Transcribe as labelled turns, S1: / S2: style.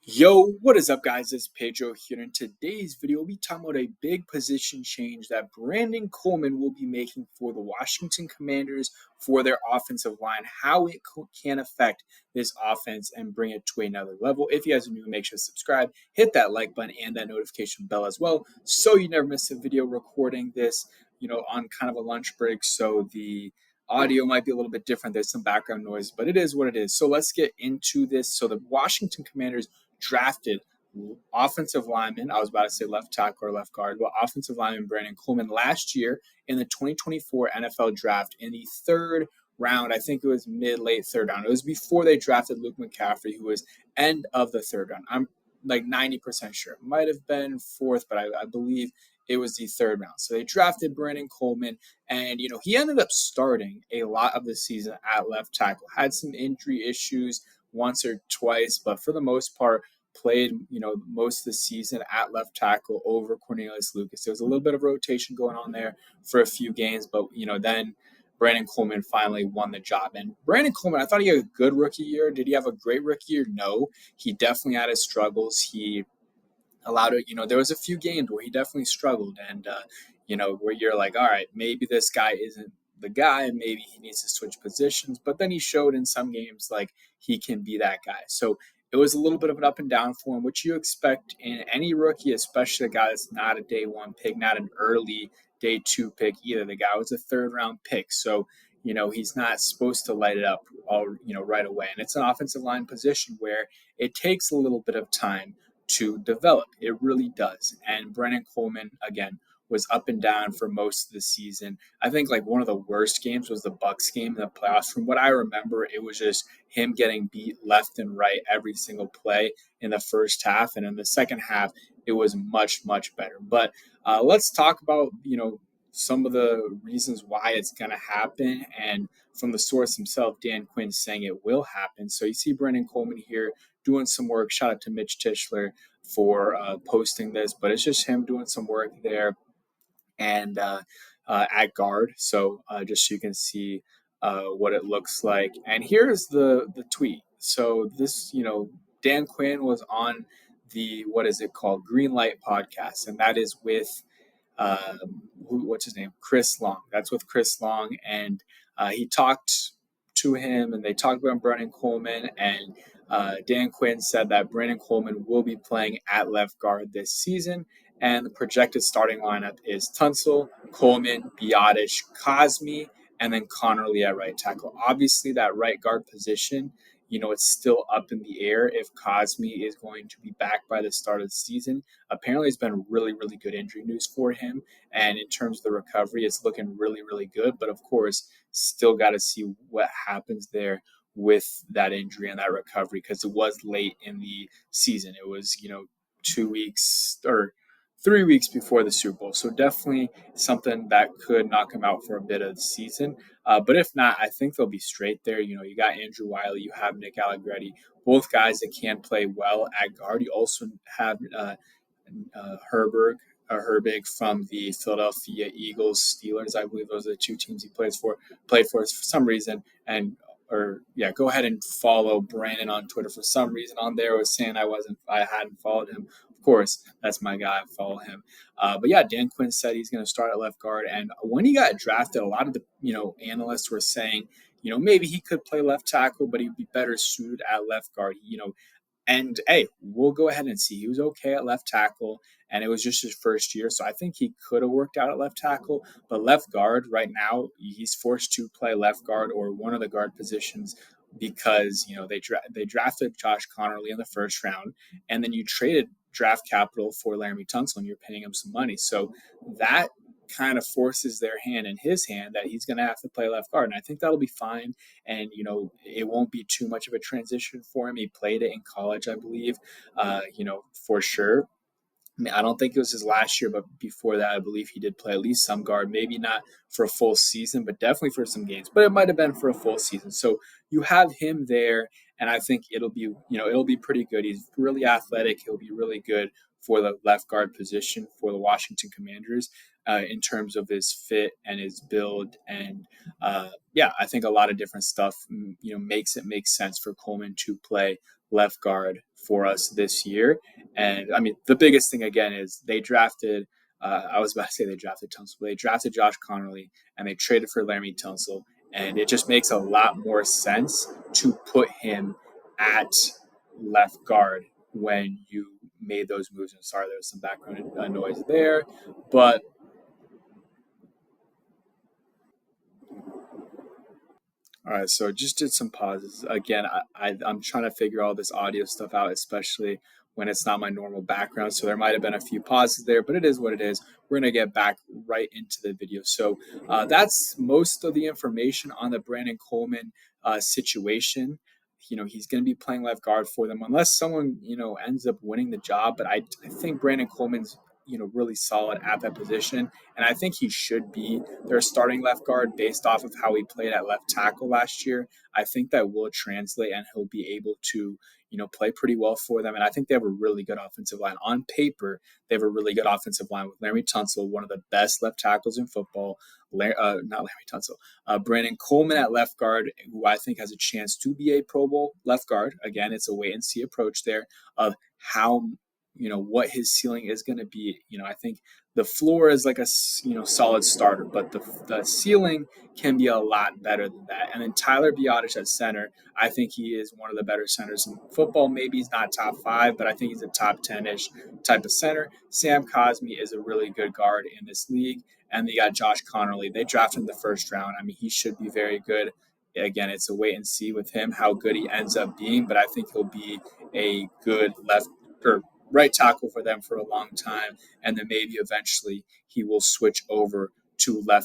S1: Yo, what is up, guys? It's Pedro here. In today's video, we'll be talking about a big position change that Brandon Coleman will be making for the Washington Commanders for their offensive line, how it can affect this offense and bring it to another level. If you guys are new, make sure to subscribe, hit that like button and that notification bell as well, so you never miss a video. Recording this, on kind of a lunch break, so the audio might be a little bit different. There's some background noise, but it is what it is. So let's get into this. So the Washington Commanders drafted offensive lineman. I was about to say left tackle or left guard, but offensive lineman Brandon Coleman last year in the 2024 NFL draft in the third round. I think it was late third round. It was before they drafted Luke McCaffrey, who was end of the third round. I'm like 90% sure. It might have been fourth, but I believe it was the third round. So they drafted Brandon Coleman, and he ended up starting a lot of the season at left tackle. Had some injury issues once or twice, but for the most part, played most of the season at left tackle over Cornelius Lucas. There was a little bit of rotation going on there for a few games, but then Brandon Coleman finally won the job. And Brandon Coleman, I thought he had a good rookie year. Did he have a great rookie year? No. He definitely had his struggles. He allowed it. There was a few games where he definitely struggled, and where you're like, all right, maybe this guy isn't the guy, and maybe he needs to switch positions. But then he showed in some games like he can be that guy. So it was a little bit of an up and down for him, which you expect in any rookie, especially a guy that's not a day one pick, not an early day two pick either. The guy was a third round pick, so he's not supposed to light it up all right away. And it's an offensive line position where it takes a little bit of time to develop. It really does. And Brandon Coleman, again, was up and down for most of the season. I think like one of the worst games was the Bucks game in the playoffs. From what I remember, it was just him getting beat left and right every single play in the first half. And in the second half, it was much, much better. But let's talk about, some of the reasons why it's going to happen. And from the source himself, Dan Quinn, saying it will happen. So you see Brandon Coleman here doing some work. Shout out to Mitch Tischler for posting this, but it's just him doing some work there and at guard. So just so you can see what it looks like. And here's the tweet. So this, Dan Quinn was on the, what is it called, Green Light podcast, and that is with what's his name, Chris Long. That's with Chris Long, and he talked to him, and they talked about Brandon Coleman, and Dan Quinn said that Brandon Coleman will be playing at left guard this season, and the projected starting lineup is Tunsil, Coleman, Biotish, Cosme, and then Connerly at right tackle. Obviously, that right guard position, it's still up in the air if Cosme is going to be back by the start of the season. Apparently, it's been really, really good injury news for him. And in terms of the recovery, it's looking really, really good. But of course, still got to see what happens there with that injury and that recovery, because it was late in the season. It was, 2 weeks or 3 weeks before the Super Bowl. So definitely something that could knock him out for a bit of the season. But if not, I think they'll be straight there. You got Andrew Wiley, you have Nick Allegretti, both guys that can play well at guard. You also have Herbig from the Philadelphia Eagles, Steelers. I believe those are the two teams he played for for some reason. And go ahead and follow Brandon on Twitter. For some reason on there was saying I hadn't followed him. Of course, that's my guy. I follow him. But yeah, Dan Quinn said he's going to start at left guard. And when he got drafted, a lot of the analysts were saying maybe he could play left tackle, but he'd be better suited at left guard. And hey, we'll go ahead and see. He was okay at left tackle, and it was just his first year. So I think he could have worked out at left tackle. But left guard right now, he's forced to play left guard or one of the guard positions because they drafted Josh Connerly in the first round, and then you traded draft capital for Laramie Tunsil, and you're paying him some money. So that kind of forces their hand in his hand that he's going to have to play left guard. And I think that'll be fine. And, it won't be too much of a transition for him. He played it in college, I believe, for sure. I don't think it was his last year, but before that, I believe he did play at least some guard, maybe not for a full season, but definitely for some games. But it might have been for a full season. So you have him there, and I think it'll be pretty good. He's really athletic. He'll be really good for the left guard position for the Washington Commanders in terms of his fit and his build. And I think a lot of different stuff, makes it make sense for Coleman to play left guard for us this year. And I mean, the biggest thing again is they drafted. I was about to say they drafted Tunsil, but they drafted Josh Connerly and they traded for Laremy Tunsil, and it just makes a lot more sense to put him at left guard when you made those moves. And sorry, there was some background noise there, but all right, so just did some pauses. Again, I'm trying to figure all this audio stuff out, especially when it's not my normal background. So there might have been a few pauses there, but it is what it is. We're going to get back right into the video. So that's most of the information on the Brandon Coleman situation. He's going to be playing left guard for them unless someone, ends up winning the job. But I think Brandon Coleman's, really solid at that position. And I think he should be their starting left guard based off of how he played at left tackle last year. I think that will translate and he'll be able to, play pretty well for them. And I think they have a really good offensive line. On paper, they have a really good offensive line with Laremy Tunsil, one of the best left tackles in football. Not Laremy Tunsil. Brandon Coleman at left guard, who I think has a chance to be a Pro Bowl left guard. Again, it's a wait and see approach there of how what his ceiling is going to be. I think the floor is like a solid starter, but the ceiling can be a lot better than that. And then Tyler Biadasz at center, I think he is one of the better centers in football. Maybe he's not top 5, but I think he's a top 10-ish type of center. Sam Cosmi is a really good guard in this league. And they got Josh Connerly. They drafted him in the first round. I mean, he should be very good. Again, it's a wait and see with him how good he ends up being, but I think he'll be a good left or right tackle for them for a long time, and then maybe eventually he will switch over to left